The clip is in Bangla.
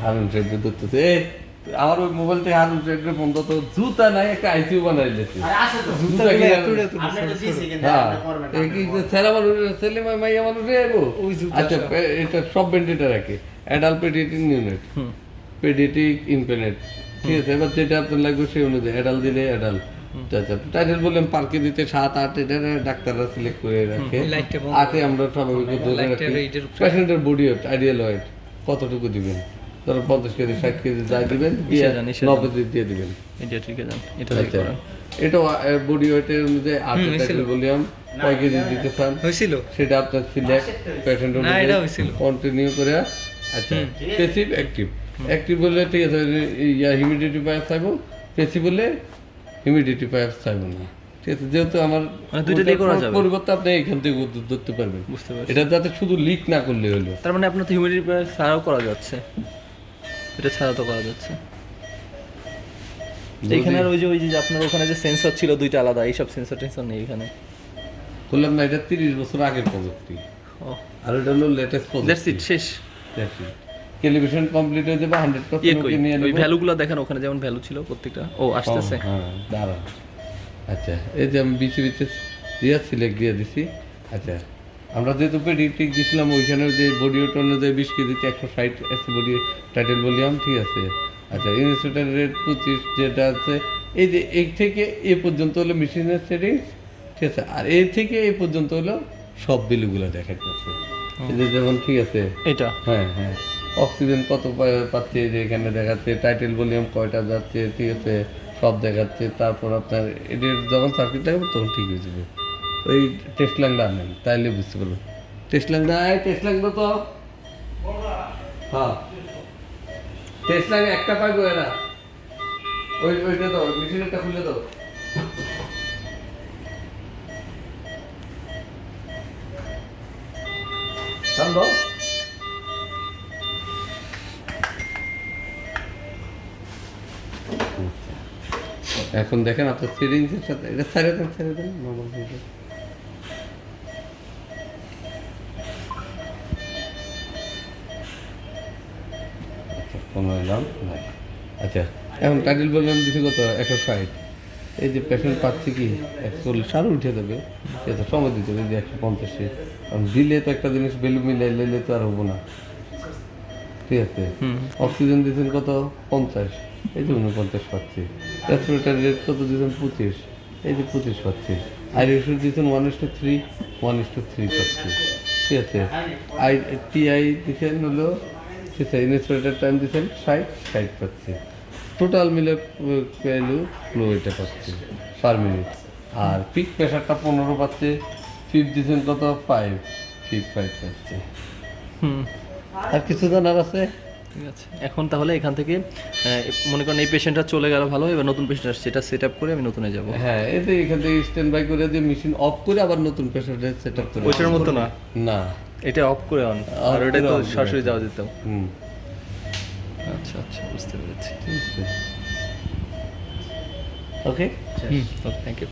হারুন শেখের ধরতেছে আমার ওই মোবাইল থেকে হারুন শেখের ফোন তো জুতা নাই একটা আইসিউ বানাই দিয়েছে জুতা কিনে ছেলে মানুষ ছেলে মাইয়া মানুষ আচ্ছা এটা সব ব্যান্ড এটা রাখে adult paediatric unit paediatric infinite ঠিক আছে এবার যেটা আপনার লাগবে সেই অনুযায়ী অ্যাডাল্ট দিলে অ্যাডাল্ট আচ্ছা টাইটেল বললাম পার্কে দিতে 7-8 এটা ডাক্তাররা সিলেক্ট করে রাখে 8 আমরা স্বাভাবিক ধরে রাখি পেশেন্টের বডি ওয়েট আইডিয়াল ওয়েট কতটুকু দিবেন ধরো 50 কেজি 60 কেজি যা দিবেন 90 দিয়ে দিবেন এটা বডি ওয়েটের অনুযায়ী 8 টাইটেল বললাম কয় কেজি দিতে চান হয়েছিল সেটা আপনার সিলেক্ট পেশেন্ট অনুযায়ী কন্টিনিউ করে আচ্ছা প্যাসিভ অ্যাক্টিভ বললে ঠিক আছে হিউমিডিটি পাইপ চাইবো প্যাসিভ বললে হিউমিডিটি পাইপ চাইবো না ঠিক আছে যেহেতু আমার পরিবর্তে আপনি এখান থেকে ধরতে পারবেন বুঝতে পারছেন এটা যাতে শুধু লিক না করলে হলো তার মানে আপনার তো হিউমিডিটি পাইপ ছাড়াও করা যাচ্ছে এটা ছাড়া তো করা যাচ্ছে এইখানে আর ওই যে আপনার ওখানে যে সেন্সর ছিল দুইটা আলাদা এইসব সেন্সর নেই এখানে বললাম না এটা 30 বছর আগের প্রযুক্তি আর এটা হলো লেটেস্ট প্রযুক্তি শেষ ক্যালিব্রেশন কমপ্লিট হয়ে যাবে 100% নিয়ে ওই ভ্যালুগুলো দেখেন ওখানে যেমন ভ্যালু ছিল প্রত্যেকটা আসতেছে হ্যাঁ দাঁড়ান আচ্ছা এই যে আমি বিচে সিলেক্ট দিয়ে দিছি আচ্ছা আমরা যেহেতু পেডিয়াট্রিক দিছিলাম ওইখানে যে বডি ওয়েট অনুযায়ী 20 কেজিতে 160 এসি বডি টাইটেল বললাম ঠিক আছে আচ্ছা ইনস্টিটিউটের রেট 25 যেটা আছে এই যে এই থেকে এ পর্যন্ত হলো মেশিনের সেটিংস ঠিক আছে আর এই থেকে এই পর্যন্ত হলো সব বিলগুলো দেখাচ্ছে এই যে যেমন ঠিক আছে এটা হ্যাঁ অক্সিজেন কত পাচ্ছে যে এখানে দেখাচ্ছে টাইটেল ভলিউম কয়টা যাচ্ছে ঠিক আছে সব দেখাচ্ছে তারপর আপনার এটির যখন সার্কিট লাগবে তখন ঠিক হয়ে যাবে ওই টেস্ট লাংটা আনেন তাইলে বুঝতে পারবেন টেস্ট লাংটা তো হ্যাঁ টেস্ট লাং একটা পাইবো এরা ওইটা তো মেশিনটা খুলে দাও দাও এখন দেখেন আপনার সিরিঞ্জের সাথে এটা ছেড়ে দেন নরমাল দিয়ে আচ্ছা 15 গ্রাম আচ্ছা এখন টাইটেল বললাম দিছি কত 160 এই যে পেশেন্ট পাচ্ছে কি 140 আরও উঠে যাবে এটা সময় দিতে হবে যে 150 কারণ দিলে তো একটা জিনিস ভ্যালু মিলাই নিলে তো আর হবো না ঠিক আছে অক্সিজেন দিয়েছেন কত 50 এই যে 49 পাচ্ছি রেসপিরেটর রেট কত দিয়েছেন 25 এই যে 25 পাচ্ছি আইরিশ দিয়েছেন 1:3 1:3 পাচ্ছি ঠিক আছে টিআই দিয়েছেন হলো ঠিক আছে ইনস্পিরেটর টাইম দিয়েছেন 60 পাচ্ছি টোটাল মিলে ভ্যালু ফ্লো এটা পাচ্ছি পার মিনিট আর পিক প্রেশারটা 15 পাচ্ছে ফিফ দিয়েছেন কত 5 পাচ্ছে আর কিছু জানার আছে ঠিক আছে এখন তাহলে এখান থেকে মনে করেন এই পেশেন্টটা চলে গেল ভালো এবার নতুন পেশেন্ট আসছে এটা সেট আপ করে আমি নতুনে যাব হ্যাঁ এতে এখান থেকে স্ট্যান্ড বাই করে দিয়ে মেশিন অফ করে আবার নতুন পেশেন্টের সেট আপ করে ওইটার মতো না না এটা অফ করে অন আর ওটা তো সরাসরি যাওয়া যেত আচ্ছা বুঝতে পেরেছি ওকে থ্যাংক ইউ